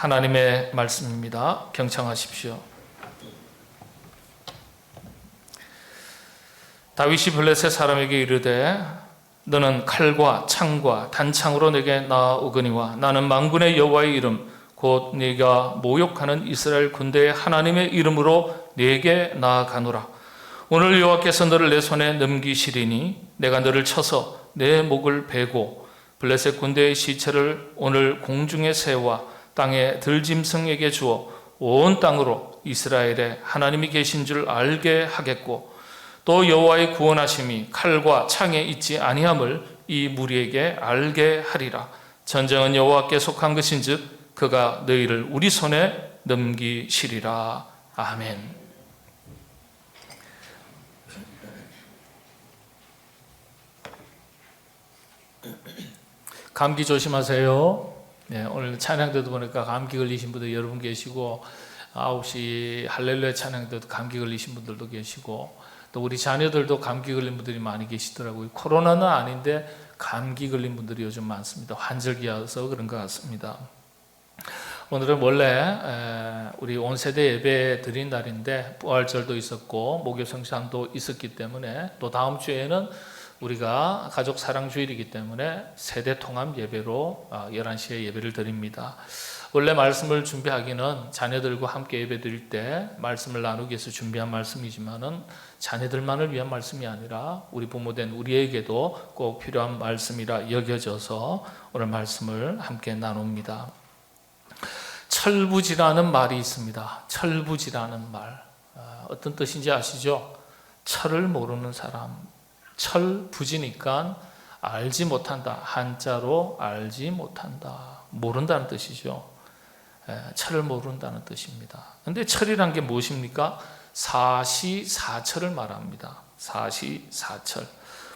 하나님의 말씀입니다. 경청하십시오. 다윗이 블레셋 사람에게 이르되 너는 칼과 창과 단창으로 내게 나아오거니와 나는 만군의 여호와의 이름 곧 네가 모욕하는 이스라엘 군대의 하나님의 이름으로 네게 나아가노라. 오늘 여호와께서 너를 내 손에 넘기시리니 내가 너를 쳐서 내 목을 베고 블레셋 군대의 시체를 오늘 공중의 새와 땅의 들짐승에게 주어 온 땅으로 이스라엘에 하나님이 계신 줄 알게 하겠고 또 여호와의 구원하심이 칼과 창에 있지 아니함을 이 무리에게 알게 하리라. 전쟁은 여호와께 속한 것인즉 그가 너희를 우리 손에 넘기시리라. 아멘. 감기 조심하세요. 네, 오늘 찬양 때도 보니까 감기 걸리신 분들 여러분 계시고 9시 할렐루야 찬양 때도 감기 걸리신 분들도 계시고 또 우리 자녀들도 감기 걸린 분들이 많이 계시더라고요. 코로나는 아닌데 감기 걸린 분들이 요즘 많습니다. 환절기여서 그런 것 같습니다. 오늘은 원래 우리 온 세대 예배 드린 날인데 부활절도 있었고 목요성찬도 있었기 때문에 또 다음 주에는 우리가 가족 사랑주일이기 때문에 세대 통합 예배로 11시에 예배를 드립니다. 원래 말씀을 준비하기는 자녀들과 함께 예배 드릴 때 말씀을 나누기 위해서 준비한 말씀이지만은 자녀들만을 위한 말씀이 아니라 우리 부모된 우리에게도 꼭 필요한 말씀이라 여겨져서 오늘 말씀을 함께 나눕니다. 철부지라는 말이 있습니다. 철부지라는 말. 어떤 뜻인지 아시죠? 철을 모르는 사람. 철부지니까 알지 못한다. 한자로 알지 못한다. 모른다는 뜻이죠. 철을 모른다는 뜻입니다. 그런데 철이란 게 무엇입니까? 사시사철을 말합니다. 사시사철.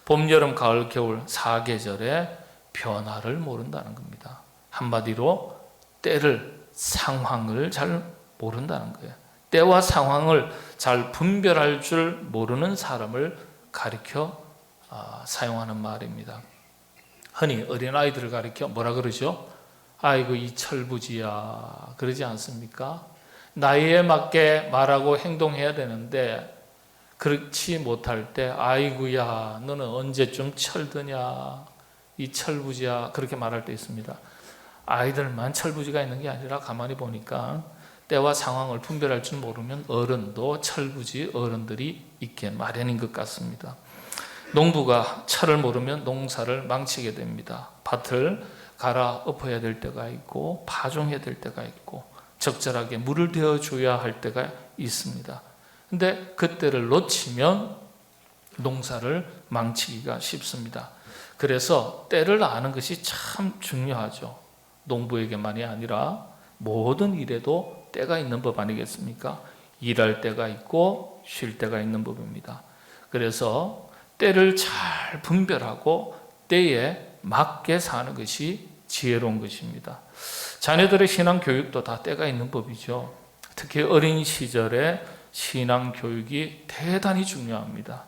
봄, 여름, 가을, 겨울 4계절의 변화를 모른다는 겁니다. 한마디로 때를, 상황을 잘 모른다는 거예요. 때와 상황을 잘 분별할 줄 모르는 사람을 가리켜 사용하는 말입니다. 흔히 어린아이들을 가리켜 뭐라 그러죠? 아이고 이 철부지야 그러지 않습니까? 나이에 맞게 말하고 행동해야 되는데 그렇지 못할 때 아이고야 너는 언제쯤 철드냐 이 철부지야 그렇게 말할 때 있습니다. 아이들만 철부지가 있는 게 아니라 가만히 보니까 때와 상황을 분별할 줄 모르면 어른도 철부지 어른들이 있게 마련인 것 같습니다. 농부가 철을 모르면 농사를 망치게 됩니다. 밭을 갈아엎어야 될 때가 있고 파종해야 될 때가 있고 적절하게 물을 대어줘야 할 때가 있습니다. 근데 그때를 놓치면 농사를 망치기가 쉽습니다. 그래서 때를 아는 것이 참 중요하죠. 농부에게만이 아니라 모든 일에도 때가 있는 법 아니겠습니까? 일할 때가 있고 쉴 때가 있는 법입니다. 그래서 때를 잘 분별하고 때에 맞게 사는 것이 지혜로운 것입니다. 자녀들의 신앙 교육도 다 때가 있는 법이죠. 특히 어린 시절에 신앙 교육이 대단히 중요합니다.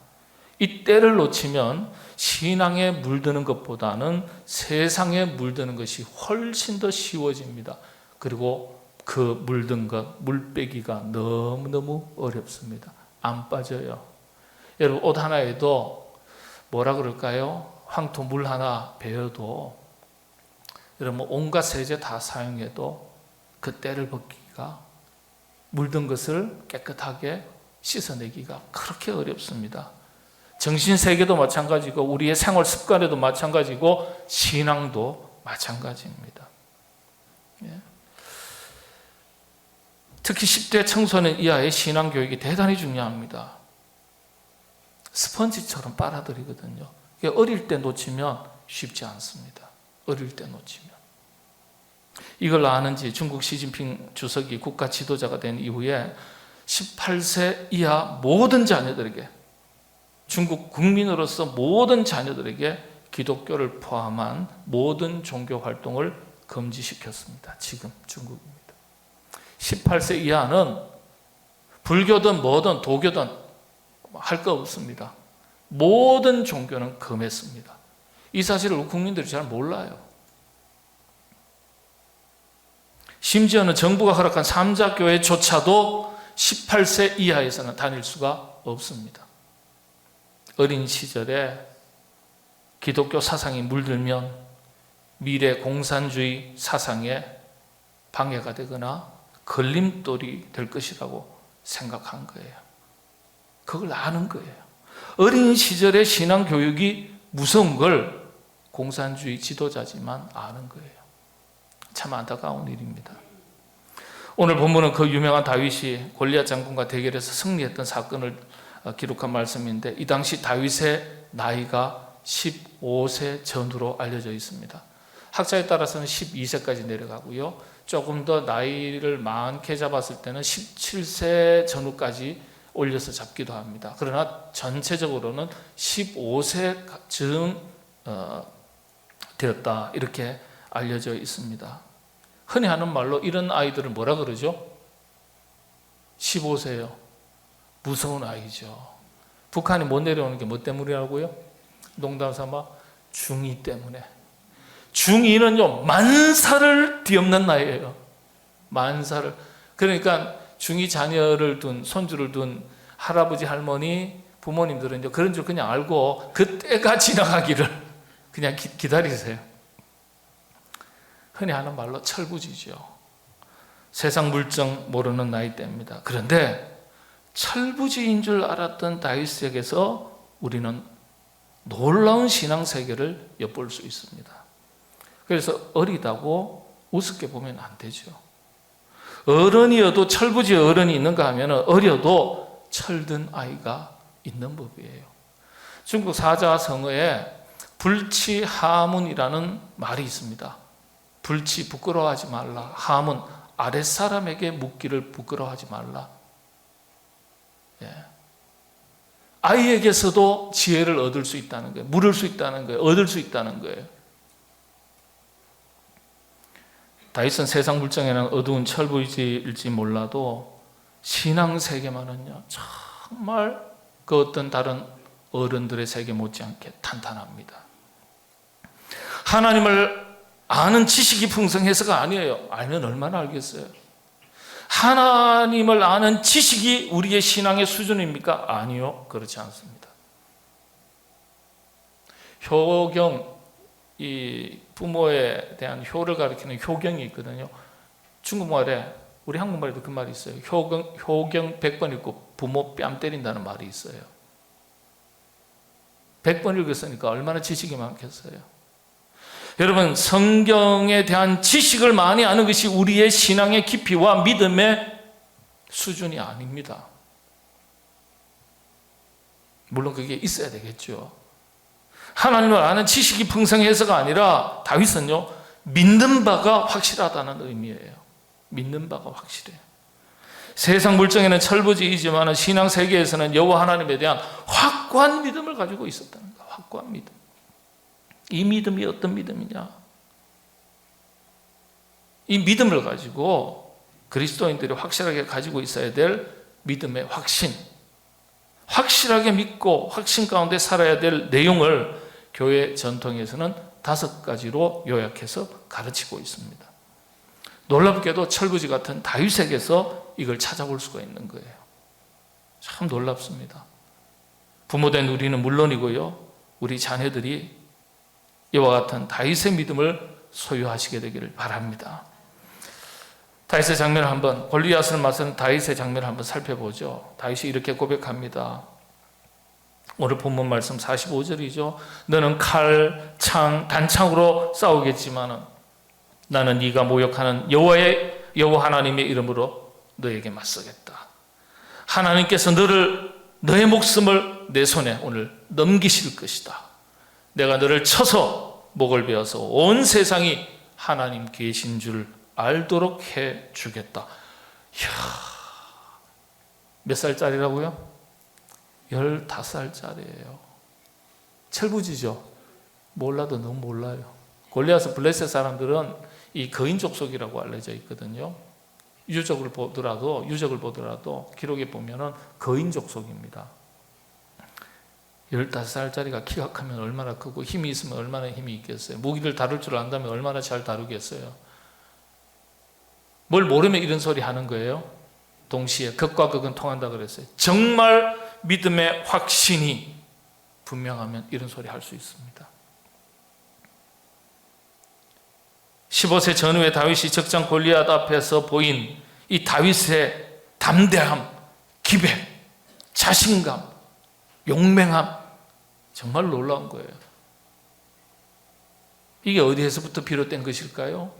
이 때를 놓치면 신앙에 물드는 것보다는 세상에 물드는 것이 훨씬 더 쉬워집니다. 그리고 그 물든 것, 물 빼기가 너무너무 어렵습니다. 안 빠져요. 여러분 옷 하나에도 뭐라 그럴까요? 황토 물 하나 베어도 여러분 온갖 세제 다 사용해도 그 때를 벗기기가 물든 것을 깨끗하게 씻어내기가 그렇게 어렵습니다. 정신세계도 마찬가지고 우리의 생활 습관에도 마찬가지고 신앙도 마찬가지입니다. 특히 10대 청소년 이하의 신앙 교육이 대단히 중요합니다. 스펀지처럼 빨아들이거든요. 어릴 때 놓치면 쉽지 않습니다. 어릴 때 놓치면. 이걸 아는지 중국 시진핑 주석이 국가 지도자가 된 이후에 18세 이하 모든 자녀들에게 중국 국민으로서 모든 자녀들에게 기독교를 포함한 모든 종교 활동을 금지시켰습니다. 지금 중국입니다. 18세 이하는 불교든 뭐든 도교든 할 거 없습니다. 모든 종교는 금했습니다. 이 사실을 국민들이 잘 몰라요. 심지어는 정부가 허락한 삼자교회조차도 18세 이하에서는 다닐 수가 없습니다. 어린 시절에 기독교 사상이 물들면 미래 공산주의 사상에 방해가 되거나 걸림돌이 될 것이라고 생각한 거예요. 그걸 아는 거예요. 어린 시절의 신앙교육이 무서운 걸 공산주의 지도자지만 아는 거예요. 참 안타까운 일입니다. 오늘 본문은 그 유명한 다윗이 골리앗 장군과 대결해서 승리했던 사건을 기록한 말씀인데, 이 당시 다윗의 나이가 15세 전후로 알려져 있습니다. 학자에 따라서는 12세까지 내려가고요, 조금 더 나이를 많게 잡았을 때는 17세 전후까지 올려서 잡기도 합니다. 그러나 전체적으로는 15세 즈음 되었다, 이렇게 알려져 있습니다. 흔히 하는 말로 이런 아이들을 뭐라 그러죠? 15세요. 무서운 아이죠. 북한이 못 내려오는 게 뭐 때문이라고요? 농담 삼아 중2 때문에. 중2는요 만살을 뒤엎는 나이예요. 만살을. 그러니까 중2 자녀를 둔, 손주를 둔 할아버지 할머니 부모님들은 이제 그런 줄 그냥 알고 그 때가 지나가기를 그냥 기다리세요. 흔히 하는 말로 철부지죠. 세상 물정 모르는 나이대입니다. 그런데 철부지인 줄 알았던 다윗에게서 우리는 놀라운 신앙 세계를 엿볼 수 있습니다. 그래서 어리다고 우습게 보면 안 되죠. 어른이어도 철부지 어른이 있는가 하면 어려도 철든 아이가 있는 법이에요. 중국 사자성어에 불치하문이라는 말이 있습니다. 불치, 부끄러워하지 말라. 하문, 아랫사람에게 묻기를 부끄러워하지 말라. 예. 아이에게서도 지혜를 얻을 수 있다는 거예요. 물을 수 있다는 거예요. 얻을 수 있다는 거예요. 다윗은 세상 물정에는 어두운 철부지일지 몰라도 신앙 세계만은요 정말 그 어떤 다른 어른들의 세계 못지않게 탄탄합니다. 하나님을 아는 지식이 풍성해서가 아니에요. 알면 얼마나 알겠어요. 하나님을 아는 지식이 우리의 신앙의 수준입니까? 아니요, 그렇지 않습니다. 효경, 이 부모에 대한 효를 가리키는 효경이 있거든요. 중국말에, 우리 한국말에도 그 말이 있어요. 효경 100번 읽고 부모 뺨 때린다는 말이 있어요. 100번 읽었으니까 얼마나 지식이 많겠어요. 여러분, 성경에 대한 지식을 많이 아는 것이 우리의 신앙의 깊이와 믿음의 수준이 아닙니다. 물론 그게 있어야 되겠죠. 하나님을 아는 지식이 풍성해서가 아니라 다윗은요 믿는 바가 확실하다는 의미예요. 믿는 바가 확실해요. 세상 물정에는 철부지이지만 신앙 세계에서는 여호와 하나님에 대한 확고한 믿음을 가지고 있었다는 거예요. 확고한 믿음. 이 믿음이 어떤 믿음이냐? 이 믿음을 가지고 그리스도인들이 확실하게 가지고 있어야 될 믿음의 확신, 확실하게 믿고 확신 가운데 살아야 될 내용을 교회 전통에서는 5가지로 요약해서 가르치고 있습니다. 놀랍게도 철부지 같은 다윗에게서 이걸 찾아볼 수가 있는 거예요. 참 놀랍습니다. 부모된 우리는 물론이고요, 우리 자녀들이 이와 같은 다윗의 믿음을 소유하시게 되기를 바랍니다. 다윗의 장면을 한번, 골리앗을 맞선 다윗의 장면을 한번 살펴보죠. 다윗이 이렇게 고백합니다. 오늘 본문 말씀 45절이죠. 너는 칼, 창, 단창으로 싸우겠지만 나는 네가 모욕하는 여호와 하나님의 이름으로 너에게 맞서겠다. 하나님께서 너의 목숨을 내 손에 오늘 넘기실 것이다. 내가 너를 쳐서 목을 베어서 온 세상이 하나님 계신 줄 알도록 해주겠다. 이야, 몇 살짜리라고요? 15살짜리예요. 철부지죠. 몰라도 너무 몰라요. 골리앗은 블레셋 사람들은 이 거인족 속이라고 알려져 있거든요. 유적을 보더라도 기록에 보면은 거인족 속입니다. 15살짜리가 키가 크면 얼마나 크고 힘이 있으면 얼마나 힘이 있겠어요. 무기를 다룰 줄 안다면 얼마나 잘 다루겠어요. 뭘 모르면 이런 소리 하는 거예요. 동시에 극과 극은 통한다 그랬어요. 정말 믿음의 확신이 분명하면 이런 소리 할 수 있습니다. 15세 전후에 다윗이 적장 골리앗 앞에서 보인 이 다윗의 담대함, 기백, 자신감, 용맹함, 정말 놀라운 거예요. 이게 어디에서부터 비롯된 것일까요?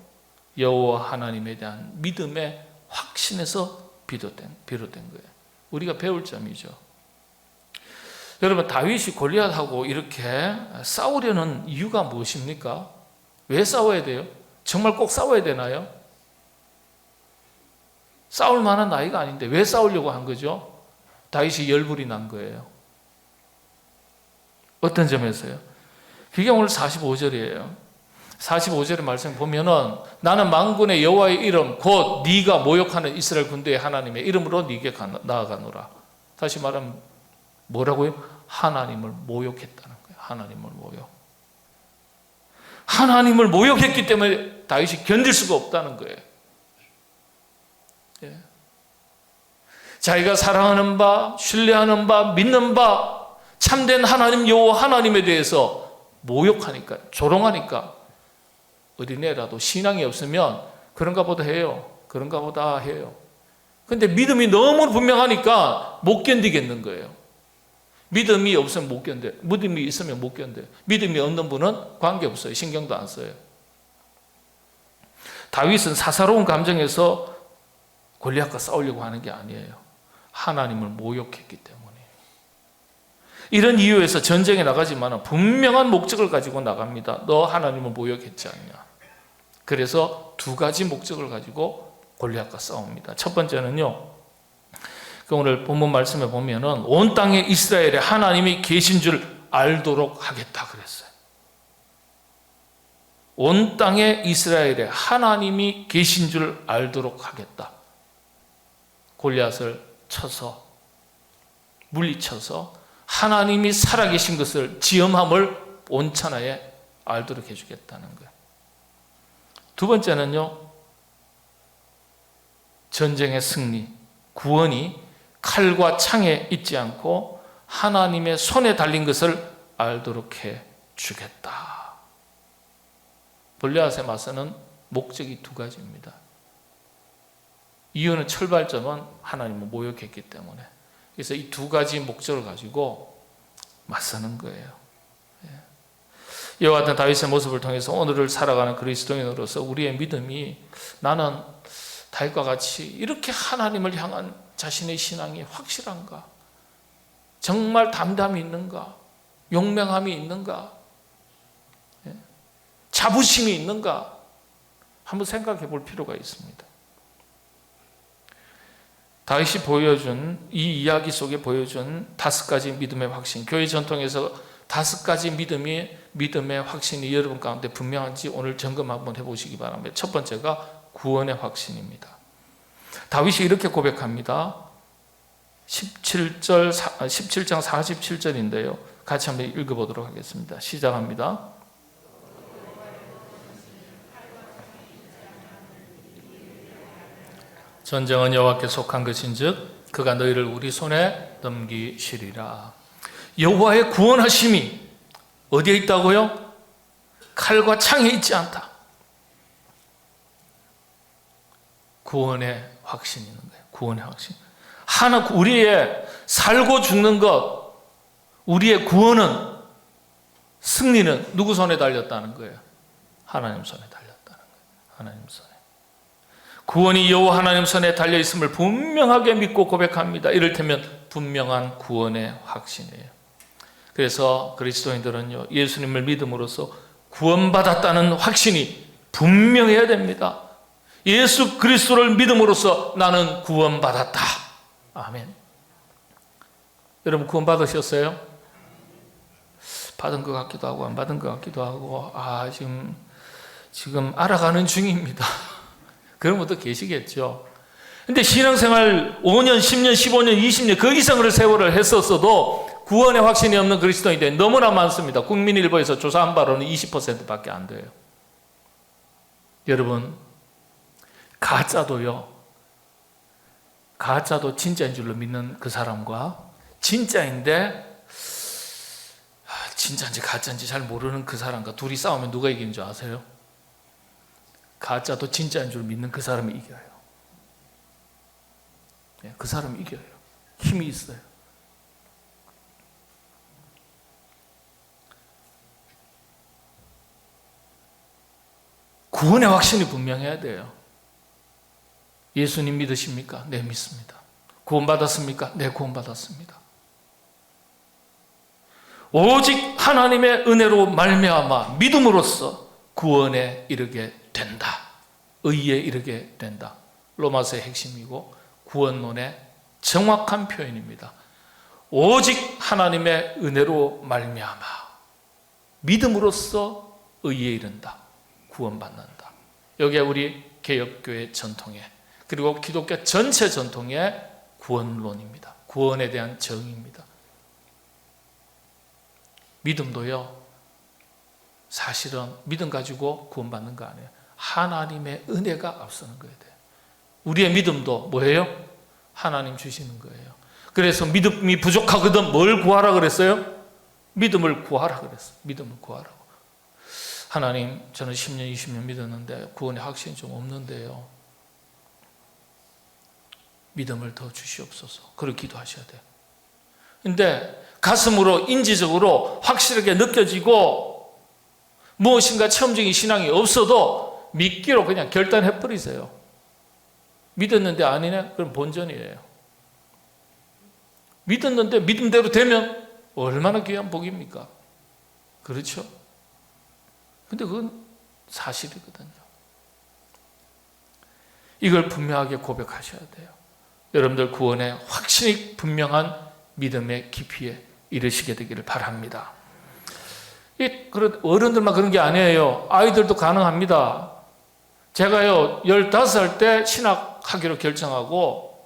여호와 하나님에 대한 믿음의 확신에서 비롯된 거예요. 우리가 배울 점이죠. 여러분, 다윗이 골리앗하고 이렇게 싸우려는 이유가 무엇입니까? 왜 싸워야 돼요? 정말 꼭 싸워야 되나요? 싸울 만한 나이가 아닌데 왜 싸우려고 한 거죠? 다윗이 열불이 난 거예요. 어떤 점에서요? 그게 오늘 45절이에요. 45절의 말씀 보면은 나는 만군의 여호와의 이름 곧 네가 모욕하는 이스라엘 군대의 하나님의 이름으로 네게 나아가노라. 다시 말하면 뭐라고요? 하나님을 모욕했다는 거예요. 하나님을 모욕. 하나님을 모욕했기 때문에 다윗이 견딜 수가 없다는 거예요. 예. 자기가 사랑하는 바, 신뢰하는 바, 믿는 바 참된 하나님 여호와 하나님에 대해서 모욕하니까, 조롱하니까 어린애라도 신앙이 없으면 그런가 보다 해요. 그런가 보다 해요. 근데 믿음이 너무 분명하니까 못 견디겠는 거예요. 믿음이 없으면 못 견뎌요. 믿음이 있으면 못 견뎌요. 믿음이 없는 분은 관계없어요. 신경도 안 써요. 다윗은 사사로운 감정에서 골리앗과 싸우려고 하는 게 아니에요. 하나님을 모욕했기 때문에. 이런 이유에서 전쟁에 나가지만 분명한 목적을 가지고 나갑니다. 너 하나님을 모욕했지 않냐. 그래서 두 가지 목적을 가지고 골리앗과 싸웁니다. 첫 번째는요, 오늘 본문 말씀에 보면은 온 땅에 이스라엘에 하나님이 계신 줄 알도록 하겠다 그랬어요. 온 땅에 이스라엘에 하나님이 계신 줄 알도록 하겠다. 골리앗을 쳐서, 물리쳐서 하나님이 살아계신 것을, 지엄함을 온 천하에 알도록 해주겠다는 거예요. 두 번째는요, 전쟁의 승리, 구원이 칼과 창에 있지 않고 하나님의 손에 달린 것을 알도록 해주겠다. 골리앗에 맞서는 목적이 두 가지입니다. 이유는 출발점은 하나님을 모욕했기 때문에. 그래서 이 두 가지 목적을 가지고 맞서는 거예요. 이와 같은 다윗의 모습을 통해서 오늘을 살아가는 그리스도인으로서 우리의 믿음이, 나는 다윗과 같이 이렇게 하나님을 향한 자신의 신앙이 확실한가? 정말 담담이 있는가? 용맹함이 있는가? 자부심이 있는가? 한번 생각해 볼 필요가 있습니다. 다윗이 보여준, 이 이야기 속에 보여준 5가지 믿음의 확신, 교회 전통에서 5가지 믿음의 확신이 여러분 가운데 분명한지 오늘 점검 한번 해보시기 바랍니다. 첫 번째가 구원의 확신입니다. 다윗이 이렇게 고백합니다. 17장 47절인데요. 같이 한번 읽어보도록 하겠습니다. 시작합니다. 전쟁은 여호와께 속한 것인즉 그가 너희를 우리 손에 넘기시리라. 여호와의 구원하심이 어디에 있다고요? 칼과 창에 있지 않다. 구원의 확신이 있는 거예요. 구원의 확신. 우리의 살고 죽는 것, 우리의 구원은, 승리는 누구 손에 달렸다는 거예요? 하나님 손에 달렸다는 거예요. 하나님 손에. 구원이 여호와 하나님 손에 달려 있음을 분명하게 믿고 고백합니다. 이를테면 분명한 구원의 확신이에요. 그래서 그리스도인들은요, 예수님을 믿음으로써 구원받았다는 확신이 분명해야 됩니다. 예수 그리스도를 믿음으로써 나는 구원받았다. 아멘. 여러분 구원받으셨어요? 받은 것 같기도 하고 안 받은 것 같기도 하고, 지금 알아가는 중입니다. 그런 분도 계시겠죠. 근데 신앙생활 5년, 10년, 15년, 20년 그 이상의 세월을 했었어도 구원의 확신이 없는 그리스도인들이 너무나 많습니다. 국민일보에서 조사한 바로는 20%밖에 안 돼요. 여러분, 가짜도 진짜인 줄로 믿는 그 사람과 진짜인데 진짜인지 가짜인지 잘 모르는 그 사람과 둘이 싸우면 누가 이기는 줄 아세요? 가짜도 진짜인 줄 믿는 그 사람이 이겨요. 그 사람이 이겨요. 힘이 있어요. 구원의 확신이 분명해야 돼요. 예수님 믿으십니까? 네, 믿습니다. 구원받았습니까? 네, 구원받았습니다. 오직 하나님의 은혜로 말미암아 믿음으로써 구원에 이르게 된다. 의에 이르게 된다. 로마서의 핵심이고 구원론의 정확한 표현입니다. 오직 하나님의 은혜로 말미암아 믿음으로써 의에 이른다. 구원받는다. 여기에 우리 개혁교회 전통에 그리고 기독교 전체 전통의 구원론입니다. 구원에 대한 정의입니다. 믿음도요, 사실은 믿음 가지고 구원받는 거 아니에요. 하나님의 은혜가 앞서는 거예요. 우리의 믿음도 뭐예요? 하나님 주시는 거예요. 그래서 믿음이 부족하거든 뭘 구하라 그랬어요? 믿음을 구하라 그랬어요. 믿음을 구하라고. 하나님, 저는 10년, 20년 믿었는데 구원의 확신이 좀 없는데요. 믿음을 더 주시옵소서. 그렇게 기도하셔야 돼요. 근데 가슴으로 인지적으로 확실하게 느껴지고 무엇인가 체험적인 신앙이 없어도 믿기로 그냥 결단해버리세요. 믿었는데 아니네? 그럼 본전이에요. 믿었는데 믿음대로 되면 얼마나 귀한 복입니까? 그렇죠? 근데 그건 사실이거든요. 이걸 분명하게 고백하셔야 돼요. 여러분들 구원의 확신이 분명한 믿음의 깊이에 이르시게 되기를 바랍니다. 어른들만 그런 게 아니에요. 아이들도 가능합니다. 제가요 15살 때 신학하기로 결정하고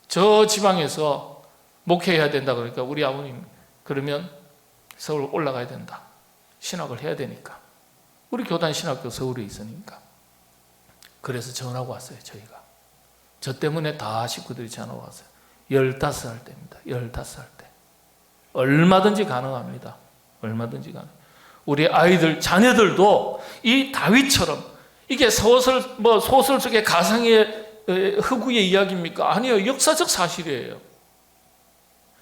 저 지방에서 목회해야 된다 그러니까 우리 아버님 그러면 서울 올라가야 된다. 신학을 해야 되니까. 우리 교단 신학교 서울에 있으니까. 그래서 전화가 왔어요. 저희가. 저 때문에 다 식구들이 전화가 왔어요. 15살 때입니다. 15살 때. 얼마든지 가능합니다. 얼마든지 가능. 우리 아이들, 자녀들도 이 다윗처럼 이게 소설 속의 가상의 허구의 이야기입니까? 아니요. 역사적 사실이에요.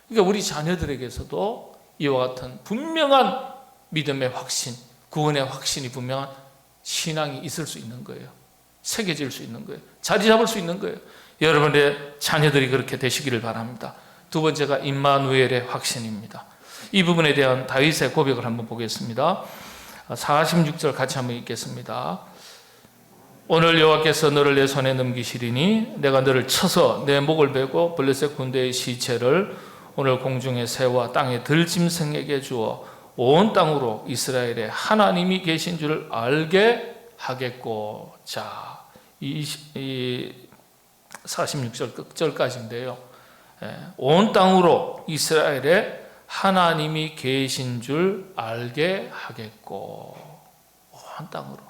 그러니까 우리 자녀들에게서도 이와 같은 분명한 믿음의 확신, 구원의 확신이 분명한 신앙이 있을 수 있는 거예요. 새겨질 수 있는 거예요. 자리 잡을 수 있는 거예요. 여러분의 자녀들이 그렇게 되시기를 바랍니다. 두 번째가 임마누엘의 확신입니다. 이 부분에 대한 다윗의 고백을 한번 보겠습니다. 46절 같이 한번 읽겠습니다. 오늘 여호와께서 너를 내 손에 넘기시리니 내가 너를 쳐서 내 목을 베고 블레셋 군대의 시체를 오늘 공중의 새와 땅의 들짐승에게 주어 온 땅으로 이스라엘에 하나님이 계신 줄 알게 하겠고. 자, 이 46절 끝절까지인데요. 온 땅으로 이스라엘에 하나님이 계신 줄 알게 하겠고. 온 땅으로.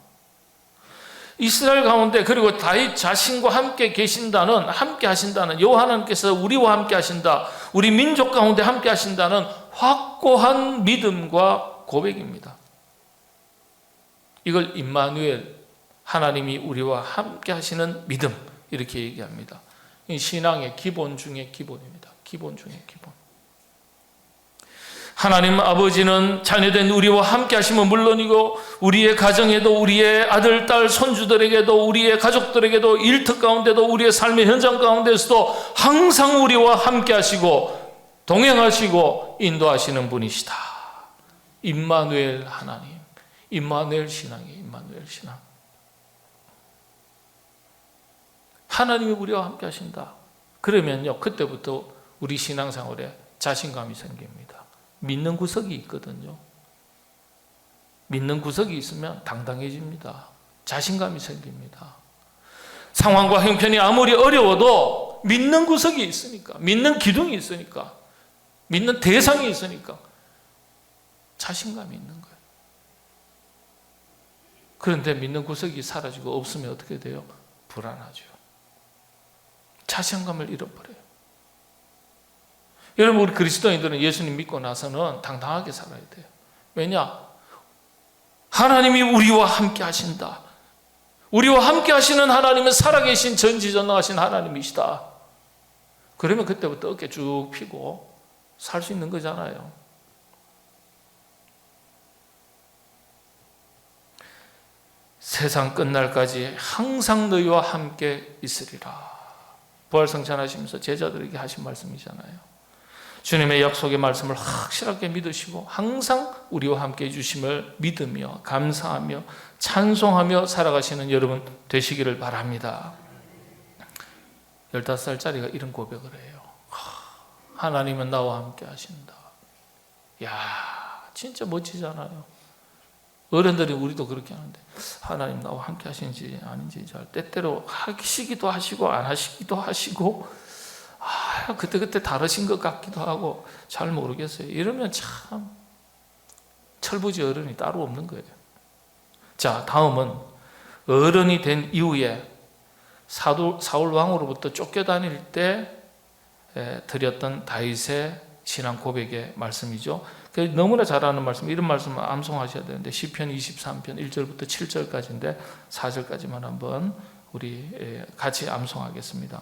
이스라엘 가운데 그리고 다윗 자신과 함께 계신다는, 함께 하신다는, 여호와 하나님께서 우리와 함께 하신다, 우리 민족 가운데 함께 하신다는 확고한 믿음과 고백입니다. 이걸 임마누엘, 하나님이 우리와 함께 하시는 믿음, 이렇게 얘기합니다. 이 신앙의 기본 중의 기본입니다. 기본 중의 기본. 하나님 아버지는 자녀된 우리와 함께 하시면 물론이고 우리의 가정에도, 우리의 아들, 딸, 손주들에게도, 우리의 가족들에게도, 일터 가운데도, 우리의 삶의 현장 가운데서도 항상 우리와 함께 하시고 동행하시고 인도하시는 분이시다. 임마누엘 하나님, 임마누엘 신앙이에요. 임마누엘 신앙. 하나님이 우리와 함께 하신다. 그러면요, 그때부터 우리 신앙생활에 자신감이 생깁니다. 믿는 구석이 있거든요. 믿는 구석이 있으면 당당해집니다. 자신감이 생깁니다. 상황과 형편이 아무리 어려워도 믿는 구석이 있으니까, 믿는 기둥이 있으니까, 믿는 대상이 있으니까 자신감이 있는 거예요. 그런데 믿는 구석이 사라지고 없으면 어떻게 돼요? 불안하죠. 자신감을 잃어버려요. 여러분, 우리 그리스도인들은 예수님 믿고 나서는 당당하게 살아야 돼요. 왜냐? 하나님이 우리와 함께 하신다. 우리와 함께 하시는 하나님은 살아계신 전지전능하신 하나님이시다. 그러면 그때부터 어깨 쭉 펴고 살 수 있는 거잖아요. 세상 끝날까지 항상 너희와 함께 있으리라. 부활성찬하시면서 제자들에게 하신 말씀이잖아요. 주님의 약속의 말씀을 확실하게 믿으시고 항상 우리와 함께 해주심을 믿으며 감사하며 찬송하며 살아가시는 여러분 되시기를 바랍니다. 15살짜리가 이런 고백을 해요. 하나님은 나와 함께 하신다. 야, 진짜 멋지잖아요. 어른들이 우리도 그렇게 하는데 하나님 나와 함께 하시는지 아닌지 잘 때때로 하시기도 하시고 안 하시기도 하시고 그때 다르신 것 같기도 하고 잘 모르겠어요. 이러면 참 철부지 어른이 따로 없는 거예요. 자, 다음은 어른이 된 이후에 사울 왕으로부터 쫓겨다닐 때 드렸던 다윗의 신앙 고백의 말씀이죠. 너무나 잘 아는 말씀, 이런 말씀을 암송하셔야 되는데 시편 23편 1절부터 7절까지인데 4절까지만 한번 우리 같이 암송하겠습니다.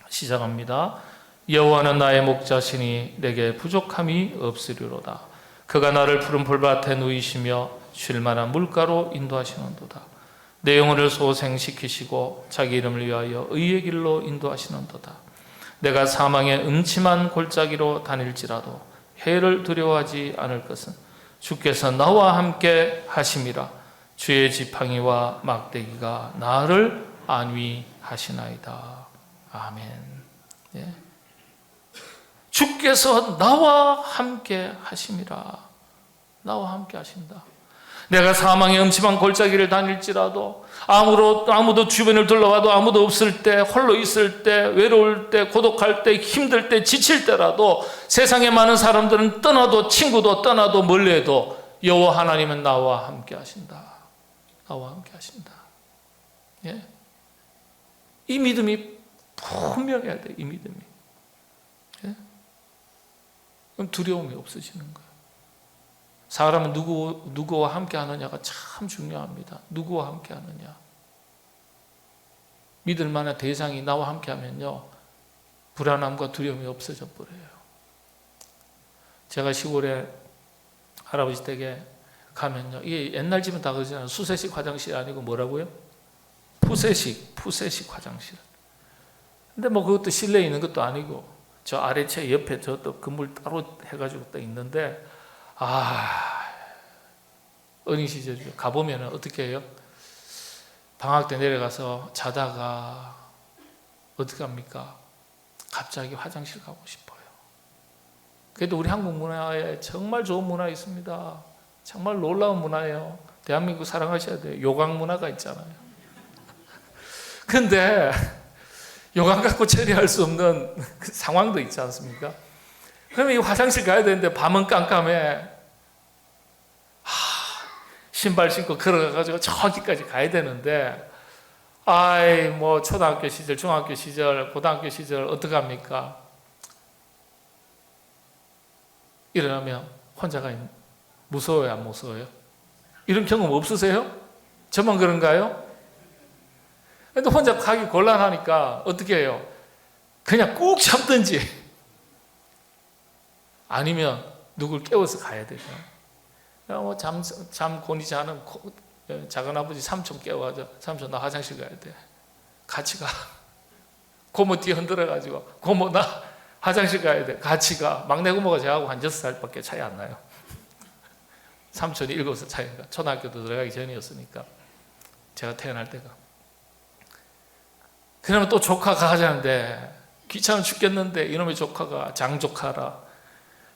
시작합니다. 여호와는 나의 목자시니 내게 부족함이 없으리로다. 그가 나를 푸른 풀밭에 누이시며 쉴 만한 물가로 인도하시는도다. 내 영혼을 소생시키시고 자기 이름을 위하여 의의 길로 인도하시는도다. 내가 사망의 음침한 골짜기로 다닐지라도 해를 두려워하지 않을 것은 주께서 나와 함께 하심이라. 주의 지팡이와 막대기가 나를 안위하시나이다. 아멘. 예. 주께서 나와 함께 하심이라. 나와 함께 하신다. 내가 사망의 음침한 골짜기를 다닐지라도 아무도 주변을 둘러봐도 아무도 없을 때, 홀로 있을 때, 외로울 때, 고독할 때, 힘들 때, 지칠 때라도 세상에 많은 사람들은 떠나도 친구도 떠나도 멀리해도 여호와 하나님은 나와 함께 하신다. 나와 함께 하신다. 예? 이 믿음이 분명해야 돼. 이 믿음이. 예? 그럼 두려움이 없어지는 거예요. 사람은 누구와 함께 하느냐가 참 중요합니다. 누구와 함께 하느냐. 믿을 만한 대상이 나와 함께 하면요, 불안함과 두려움이 없어져 버려요. 제가 시골에 할아버지 댁에 가면요, 이게 옛날 집은 다 그러잖아요. 수세식 화장실이 아니고 뭐라고요? 푸세식 화장실. 근데 뭐 그것도 실내에 있는 것도 아니고 저 아래채 옆에 저 또 건물 따로 해가지고 딱 있는데, 어린 시절 가보면 어떻게 해요? 방학 때 내려가서 자다가 어떻게 합니까? 갑자기 화장실 가고 싶어요. 그래도 우리 한국 문화에 정말 좋은 문화 있습니다. 정말 놀라운 문화예요. 대한민국 사랑하셔야 돼요. 요강 문화가 있잖아요. 근데 요강 갖고 처리할 수 없는 그 상황도 있지 않습니까? 그러면 이 화장실 가야 되는데 밤은 깜깜해. 신발 신고 걸어가가지고 저기까지 가야 되는데, 뭐 초등학교 시절, 중학교 시절, 고등학교 시절 어떡합니까? 일어나면 혼자 가면 무서워요, 안 무서워요? 이런 경험 없으세요? 저만 그런가요? 근데 혼자 가기 곤란하니까 어떻게 해요? 그냥 꾹 참든지 아니면 누굴 깨워서 가야 되죠. 뭐 잠 곤이지 않은 작은아버지 삼촌 깨워가지고, 삼촌 나 화장실 가야 돼. 같이 가. 고모 뒤에 흔들어가지고, 고모 나 화장실 가야 돼. 같이 가. 막내 고모가 저하고 한 6살밖에 차이 안 나요. 삼촌이 7살 차이니까. 초등학교도 들어가기 전이었으니까. 제가 태어날 때가. 그러면 또 조카가 하자는데 귀찮아 죽겠는데 이놈의 조카가 장조카라.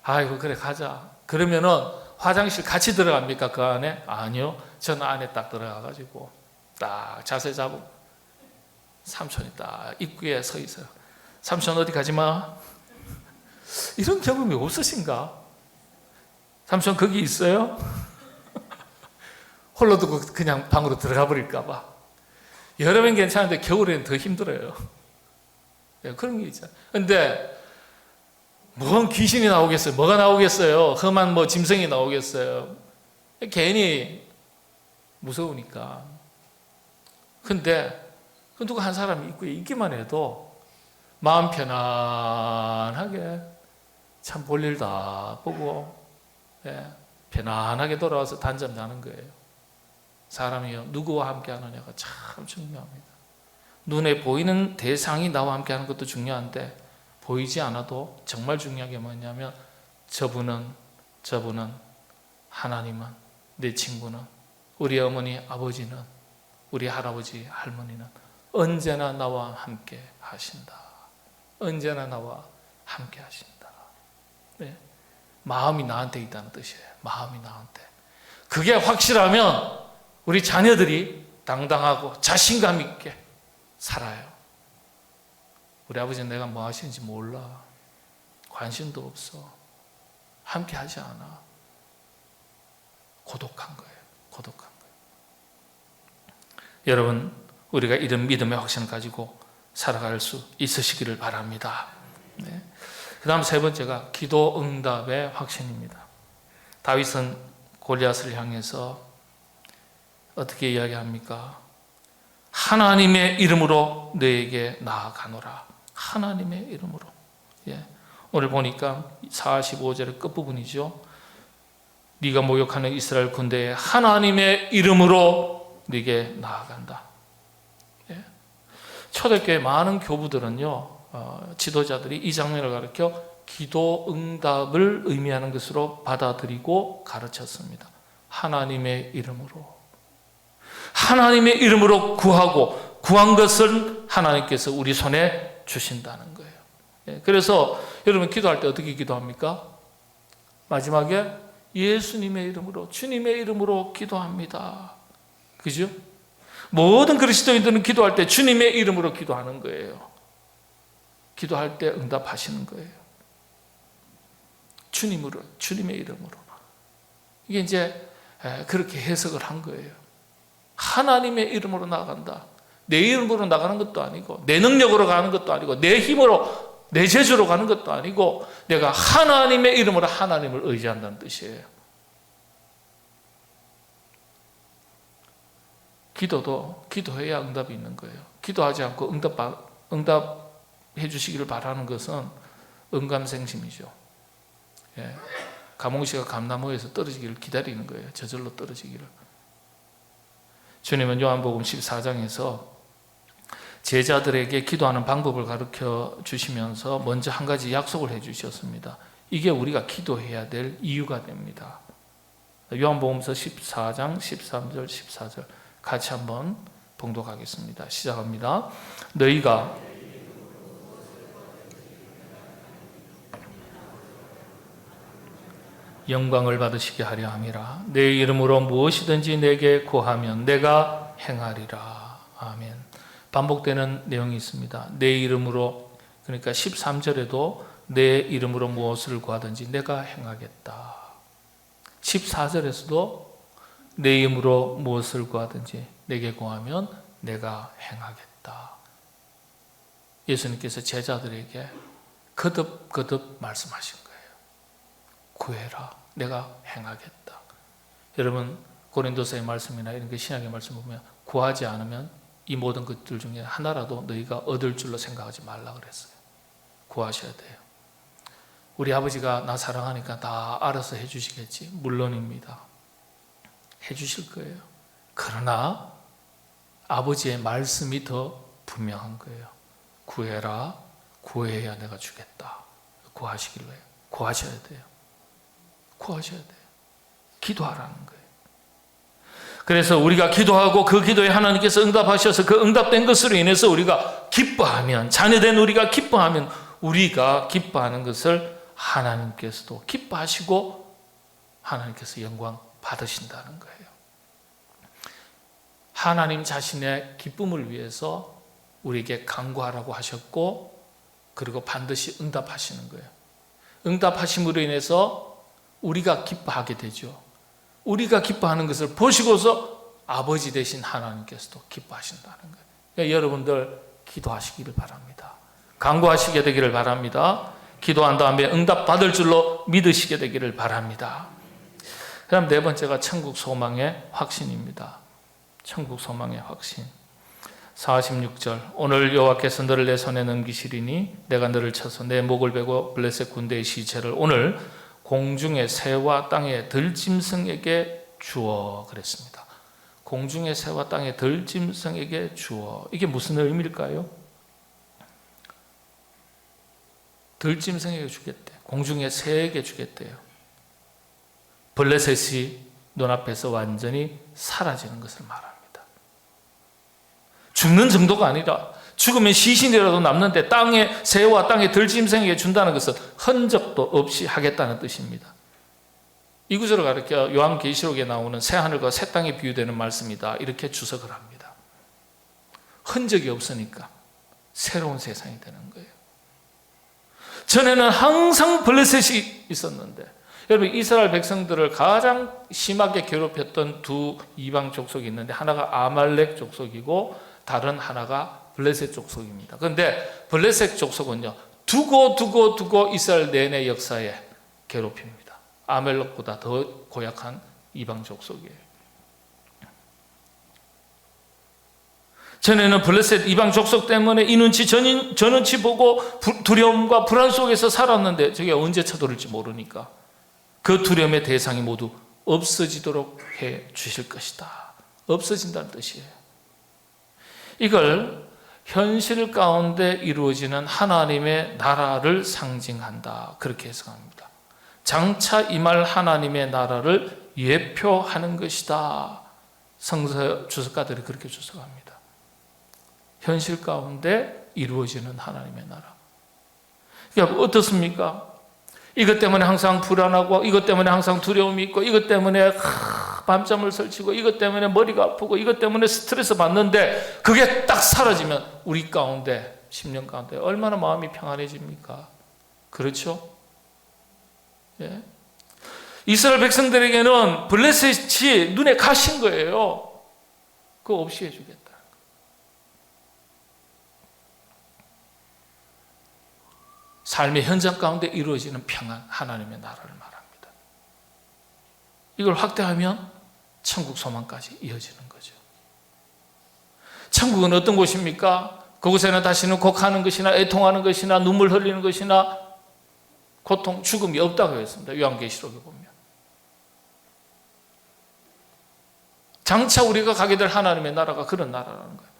아이고 그래 가자. 그러면은 화장실 같이 들어갑니까 그 안에? 아니요. 저는 안에 딱 들어가가지고 딱 자세 잡고 삼촌이 딱 입구에 서 있어요. 삼촌 어디 가지 마. 이런 경험이 없으신가? 삼촌 거기 있어요? 홀로 두고 그냥 방으로 들어가 버릴까 봐. 여름엔 괜찮은데 겨울에는 더 힘들어요. 그런 게 있잖아요. 근데 뭔 귀신이 나오겠어요? 뭐가 나오겠어요? 험한 뭐 짐승이 나오겠어요? 괜히 무서우니까. 근데 누가 한 사람이 입구에 있기만 해도 마음 편안하게 참 볼일 다 보고 편안하게 돌아와서 단잠 자는 거예요. 사람이요, 누구와 함께 하느냐가 참 중요합니다. 눈에 보이는 대상이 나와 함께 하는 것도 중요한데 보이지 않아도 정말 중요한 게 뭐냐면 저분은 하나님은, 내 친구는, 우리 어머니 아버지는, 우리 할아버지 할머니는 언제나 나와 함께 하신다. 언제나 나와 함께 하신다. 네. 마음이 나한테 있다는 뜻이에요. 마음이 나한테. 그게 확실하면 우리 자녀들이 당당하고 자신감 있게 살아요. 우리 아버지는 내가 뭐 하시는지 몰라. 관심도 없어. 함께 하지 않아. 고독한 거예요. 고독한 거예요. 여러분, 우리가 이런 믿음의 확신을 가지고 살아갈 수 있으시기를 바랍니다. 네. 그 다음 세 번째가 기도 응답의 확신입니다. 다윗은 골리앗을 향해서 어떻게 이야기합니까? 하나님의 이름으로 너에게 나아가노라. 하나님의 이름으로. 오늘 보니까 45절의 끝부분이죠. 네가 모욕하는 이스라엘 군대에 하나님의 이름으로 네게 나아간다. 초대교회 많은 교부들은요, 지도자들이 이 장면을 가르쳐 기도 응답을 의미하는 것으로 받아들이고 가르쳤습니다. 하나님의 이름으로. 하나님의 이름으로 구하고 구한 것을 하나님께서 우리 손에 주신다는 거예요. 그래서 여러분 기도할 때 어떻게 기도합니까? 마지막에 예수님의 이름으로, 주님의 이름으로 기도합니다. 그죠? 모든 그리스도인들은 기도할 때 주님의 이름으로 기도하는 거예요. 기도할 때 응답하시는 거예요. 주님으로, 주님의 이름으로. 이게 이제 그렇게 해석을 한 거예요. 하나님의 이름으로 나간다. 내 이름으로 나가는 것도 아니고, 내 능력으로 가는 것도 아니고, 내 힘으로, 내 재주로 가는 것도 아니고, 내가 하나님의 이름으로 하나님을 의지한다는 뜻이에요. 기도도 기도해야 응답이 있는 거예요. 기도하지 않고 응답해 주시기를 바라는 것은 응감생심이죠. 가몽시가 감나무에서 떨어지기를 기다리는 거예요. 저절로 떨어지기를. 주님은 요한복음 14장에서 제자들에게 기도하는 방법을 가르쳐 주시면서 먼저 한 가지 약속을 해 주셨습니다. 이게 우리가 기도해야 될 이유가 됩니다. 요한복음서 14장 13절 14절 같이 한번 봉독하겠습니다. 시작합니다. 너희가 영광을 받으시게 하려 함이라. 내 이름으로 무엇이든지 내게 구하면 내가 행하리라. 아멘. 반복되는 내용이 있습니다. 내 이름으로, 그러니까 13절에도 내 이름으로 무엇을 구하든지 내가 행하겠다. 14절에서도 내 이름으로 무엇을 구하든지 내게 구하면 내가 행하겠다. 예수님께서 제자들에게 거듭 말씀하신 거예요. 구해라. 내가 행하겠다. 여러분 고린도서의 말씀이나 이런 게 신약의 말씀 보면 구하지 않으면 이 모든 것들 중에 하나라도 너희가 얻을 줄로 생각하지 말라 그랬어요. 구하셔야 돼요. 우리 아버지가 나 사랑하니까 다 알아서 해주시겠지? 물론입니다. 해주실 거예요. 그러나 아버지의 말씀이 더 분명한 거예요. 구해라. 구해야 내가 주겠다. 구하시길래 구하셔야 돼요. 구하셔야 돼요. 기도하라는 거예요. 그래서 우리가 기도하고 그 기도에 하나님께서 응답하셔서 그 응답된 것으로 인해서 우리가 기뻐하면, 자녀된 우리가 기뻐하면 우리가 기뻐하는 것을 하나님께서도 기뻐하시고 하나님께서 영광 받으신다는 거예요. 하나님 자신의 기쁨을 위해서 우리에게 간구하라고 하셨고, 그리고 반드시 응답하시는 거예요. 응답하심으로 인해서 우리가 기뻐하게 되죠. 우리가 기뻐하는 것을 보시고서 아버지 되신 하나님께서도 기뻐하신다는 거예요. 그러니까 여러분들 기도하시기를 바랍니다. 간구하시게 되기를 바랍니다. 기도한 다음에 응답 받을 줄로 믿으시게 되기를 바랍니다. 그 다음 네 번째가 천국 소망의 확신입니다. 천국 소망의 확신. 46절 오늘 여호와께서 너를 내 손에 넘기시리니 내가 너를 쳐서 내 목을 베고 블레셋 군대의 시체를 오늘 공중의 새와 땅의 들짐승에게 주어 그랬습니다. 공중의 새와 땅의 들짐승에게 주어. 이게 무슨 의미일까요? 들짐승에게 주겠대. 공중의 새에게 주겠대요. 블레셋이 눈앞에서 완전히 사라지는 것을 말합니다. 죽는 정도가 아니라 죽으면 시신이라도 남는데 땅의 새와 땅의 들짐승에게 준다는 것은 흔적도 없이 하겠다는 뜻입니다. 이 구절을 가르쳐 요한계시록에 나오는 새하늘과 새 땅에 비유되는 말씀이다. 이렇게 주석을 합니다. 흔적이 없으니까 새로운 세상이 되는 거예요. 전에는 항상 블레셋이 있었는데 여러분 이스라엘 백성들을 가장 심하게 괴롭혔던 두 이방 족속이 있는데 하나가 아말렉 족속이고 다른 하나가 블레셋 족속입니다. 그런데 블레셋 족속은요 두고 이스라엘 내내 역사에 괴롭힙니다. 아말렉보다 더 고약한 이방 족속이에요. 전에는 블레셋 이방 족속 때문에 이 눈치 저 눈치 보고 두려움과 불안 속에서 살았는데 저게 언제 쳐들을지 모르니까 그 두려움의 대상이 모두 없어지도록 해 주실 것이다. 없어진다는 뜻이에요. 이걸 현실 가운데 이루어지는 하나님의 나라를 상징한다. 그렇게 해석합니다. 장차 임할 하나님의 나라를 예표하는 것이다. 성서 주석가들이 그렇게 주석합니다. 현실 가운데 이루어지는 하나님의 나라. 그러니까 어떻습니까? 이것 때문에 항상 불안하고 이것 때문에 항상 두려움이 있고 이것 때문에 밤잠을 설치고 이것 때문에 머리가 아프고 이것 때문에 스트레스 받는데 그게 딱 사라지면 우리 가운데 10년 가운데 얼마나 마음이 평안해집니까? 그렇죠? 예. 이스라엘 백성들에게는 블레셋이 눈에 가신 거예요. 그거 없이 해주겠다. 삶의 현장 가운데 이루어지는 평안, 하나님의 나라를 말합니다. 이걸 확대하면 천국 소망까지 이어지는 거죠. 천국은 어떤 곳입니까? 그곳에는 다시는 곡하는 것이나 애통하는 것이나 눈물 흘리는 것이나 고통, 죽음이 없다고 했습니다. 요한계시록에 보면. 장차 우리가 가게 될 하나님의 나라가 그런 나라라는 거예요.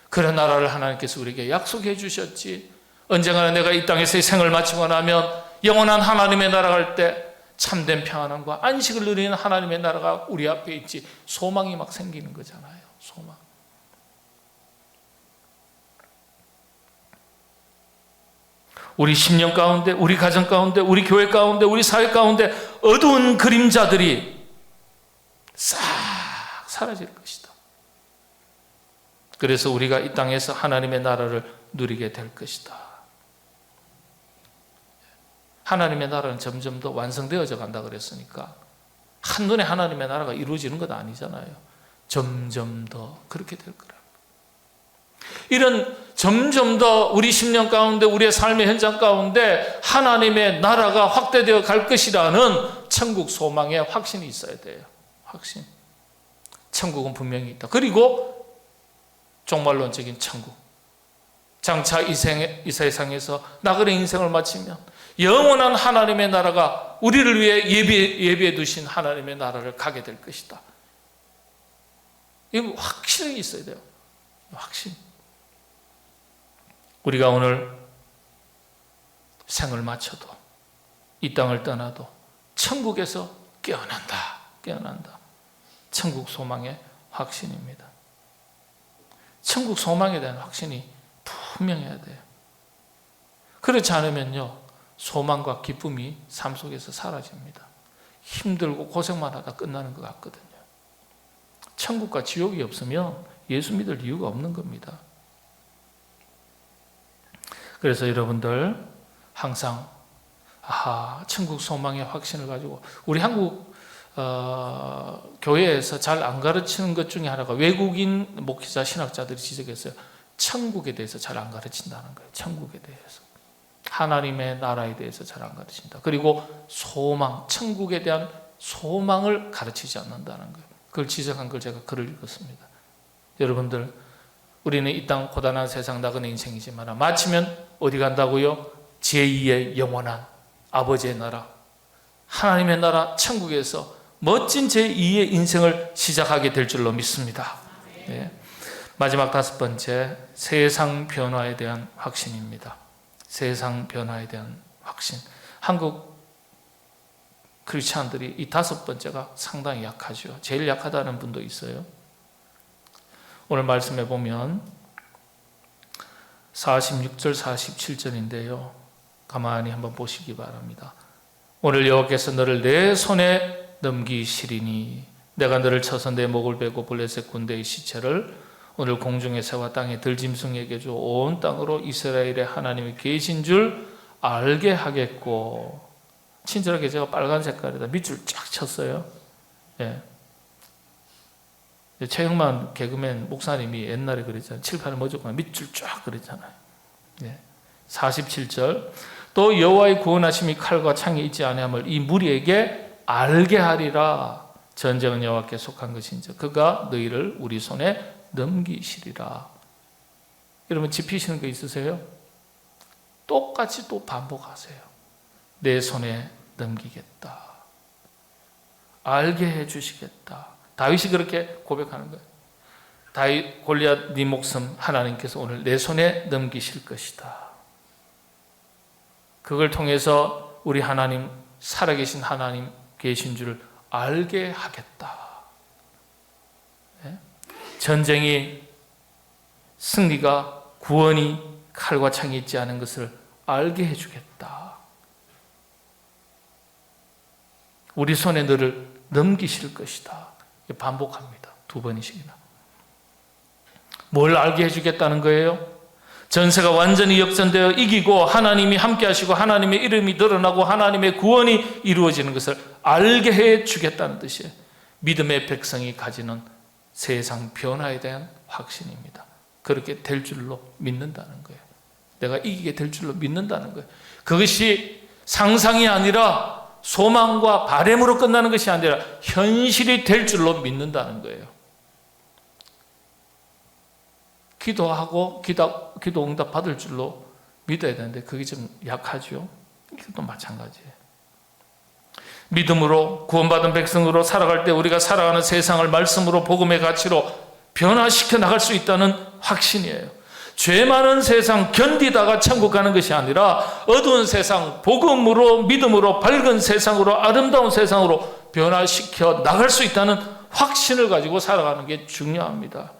그런 나라를 하나님께서 우리에게 약속해 주셨지. 언젠가는 내가 이 땅에서의 생을 마치고 나면 영원한 하나님의 나라 갈 때 참된 평안함과 안식을 누리는 하나님의 나라가 우리 앞에 있지. 소망이 막 생기는 거잖아요. 소망. 우리 10년 가운데, 우리 가정 가운데, 우리 교회 가운데, 우리 사회 가운데 어두운 그림자들이 싹 사라질 것이다. 그래서 우리가 이 땅에서 하나님의 나라를 누리게 될 것이다. 하나님의 나라는 점점 더 완성되어져 간다 그랬으니까 한눈에 하나님의 나라가 이루어지는 것 아니잖아요. 점점 더 그렇게 될 거라. 이런 점점 더 우리 10년 가운데 우리의 삶의 현장 가운데 하나님의 나라가 확대되어 갈 것이라는 천국 소망의 확신이 있어야 돼요. 확신. 천국은 분명히 있다. 그리고 종말론적인 천국. 장차 이 세상에서 나그네 인생을 마치면 영원한 하나님의 나라가 우리를 위해 예비해 두신 하나님의 나라를 가게 될 것이다. 이거 확신이 있어야 돼요. 확신. 우리가 오늘 생을 마쳐도 이 땅을 떠나도 천국에서 깨어난다. 천국 소망의 확신입니다. 천국 소망에 대한 확신이 분명해야 돼요. 그렇지 않으면요 소망과 기쁨이 삶 속에서 사라집니다. 힘들고 고생만 하다 끝나는 것 같거든요. 천국과 지옥이 없으면 예수 믿을 이유가 없는 겁니다. 그래서 여러분들 항상 천국 소망의 확신을 가지고 우리 한국 교회에서 잘 안 가르치는 것 중에 하나가 외국인 목회자 신학자들이 지적했어요. 천국에 대해서 잘 안 가르친다는 거예요. 천국에 대해서. 하나님의 나라에 대해서 잘 안 가르친다. 그리고 소망, 천국에 대한 소망을 가르치지 않는다는 거예요. 그걸 지적한 걸 제가 글을 읽었습니다. 여러분들, 우리는 이 땅 고단한 세상 나그네 인생이지만 마치면 어디 간다고요? 제2의 영원한 아버지의 나라, 하나님의 나라 천국에서 멋진 제2의 인생을 시작하게 될 줄로 믿습니다. 네. 마지막 5번째, 세상 변화에 대한 확신입니다. 세상 변화에 대한 확신. 한국 크리스찬들이 이 5번째가 상당히 약하죠. 제일 약하다는 분도 있어요. 오늘 말씀해 보면 46절 47절인데요. 가만히 한번 보시기 바랍니다. 오늘 여호와께서 너를 내 손에 넘기시리니 내가 너를 쳐서 내 목을 베고 블레셋 군대의 시체를 오늘 공중의 새와 땅의 들짐승에게 줘 온 땅으로 이스라엘의 하나님이 계신 줄 알게 하겠고. 친절하게 제가 빨간 색깔에다 밑줄 쫙 쳤어요. 예. 최영만 개그맨 목사님이 옛날에 그랬잖아요. 칠판에 뭐줬거나 밑줄 쫙 그랬잖아요. 예. 47절 또 여호와의 구원하심이 칼과 창이 있지 아니함을 이 무리에게 알게 하리라. 전쟁은 여호와께 속한 것인지 그가 너희를 우리 손에 넘기시리라. 여러분 짚히시는 거 있으세요? 똑같이 또 반복하세요. 내 손에 넘기겠다. 알게 해주시겠다. 다윗이 그렇게 고백하는 거예요. 다윗 골리앗 네 목숨 하나님께서 오늘 내 손에 넘기실 것이다. 그걸 통해서 우리 하나님, 살아계신 하나님 계신 줄 알게 하겠다. 전쟁이, 승리가, 구원이 칼과 창이 있지 않은 것을 알게 해주겠다. 우리 손에 너를 넘기실 것이다. 반복합니다. 2번이씩이나. 뭘 알게 해주겠다는 거예요? 전세가 완전히 역전되어 이기고 하나님이 함께 하시고 하나님의 이름이 드러나고 하나님의 구원이 이루어지는 것을 알게 해주겠다는 뜻이에요. 믿음의 백성이 가지는 세상 변화에 대한 확신입니다. 그렇게 될 줄로 믿는다는 거예요. 내가 이기게 될 줄로 믿는다는 거예요. 그것이 상상이 아니라 소망과 바람으로 끝나는 것이 아니라 현실이 될 줄로 믿는다는 거예요. 기도하고 기도 응답 받을 줄로 믿어야 되는데 그게 좀 약하죠. 이것도 마찬가지예요. 믿음으로 구원받은 백성으로 살아갈 때 우리가 살아가는 세상을 말씀으로 복음의 가치로 변화시켜 나갈 수 있다는 확신이에요. 죄 많은 세상 견디다가 천국 가는 것이 아니라 어두운 세상 복음으로 믿음으로 밝은 세상으로 아름다운 세상으로 변화시켜 나갈 수 있다는 확신을 가지고 살아가는 게 중요합니다.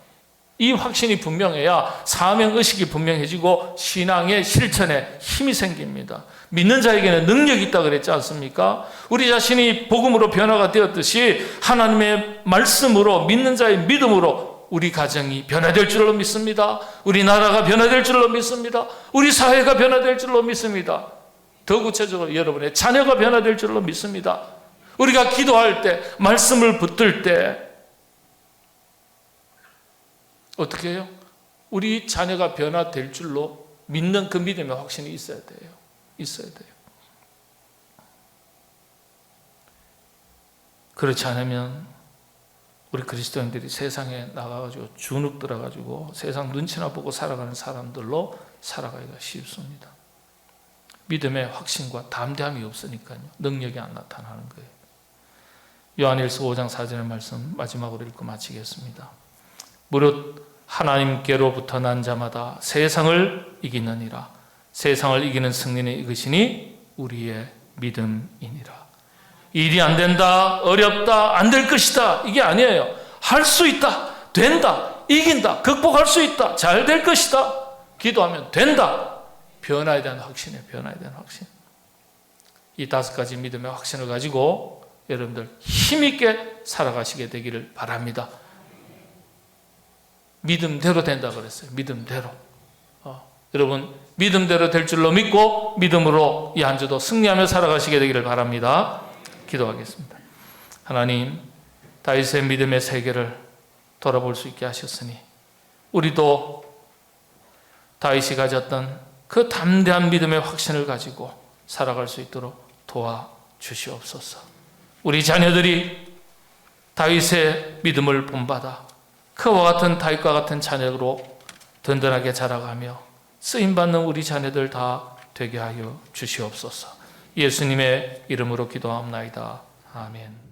이 확신이 분명해야 사명의식이 분명해지고 신앙의 실천에 힘이 생깁니다. 믿는 자에게는 능력이 있다고 그랬지 않습니까? 우리 자신이 복음으로 변화가 되었듯이 하나님의 말씀으로 믿는 자의 믿음으로 우리 가정이 변화될 줄로 믿습니다. 우리 나라가 변화될 줄로 믿습니다. 우리 사회가 변화될 줄로 믿습니다. 더 구체적으로 여러분의 자녀가 변화될 줄로 믿습니다. 우리가 기도할 때, 말씀을 붙들 때 어떻게 해요? 우리 자녀가 변화될 줄로 믿는 그 믿음의 확신이 있어야 돼요. 있어야 돼요. 그렇지 않으면 우리 그리스도인들이 세상에 나가가지고 주눅 들어가지고 세상 눈치나 보고 살아가는 사람들로 살아가기가 쉽습니다. 믿음의 확신과 담대함이 없으니까요. 능력이 안 나타나는 거예요. 요한일서 5장 4절의 말씀 마지막으로 읽고 마치겠습니다. 무릇 하나님께로부터 난 자마다 세상을 이기느니라. 세상을 이기는 승리는 이것이니 우리의 믿음이니라. 일이 안 된다, 어렵다, 안 될 것이다 이게 아니에요. 할 수 있다, 된다, 이긴다, 극복할 수 있다, 잘 될 것이다. 기도하면 된다. 변화에 대한 확신이에요. 변화에 대한 확신. 이 5가지 믿음의 확신을 가지고 여러분들 힘있게 살아가시게 되기를 바랍니다. 믿음대로 된다 그랬어요. 믿음대로. 여러분 믿음대로 될 줄로 믿고 믿음으로 이 한 주도 승리하며 살아가시게 되기를 바랍니다. 기도하겠습니다. 하나님, 다윗의 믿음의 세계를 돌아볼 수 있게 하셨으니 우리도 다윗이 가졌던 그 담대한 믿음의 확신을 가지고 살아갈 수 있도록 도와주시옵소서. 우리 자녀들이 다윗의 믿음을 본받아 그와 같은 다윗과 같은 자녀로 든든하게 자라가며 쓰임받는 우리 자녀들 다 되게 하여 주시옵소서. 예수님의 이름으로 기도합나이다. 아멘.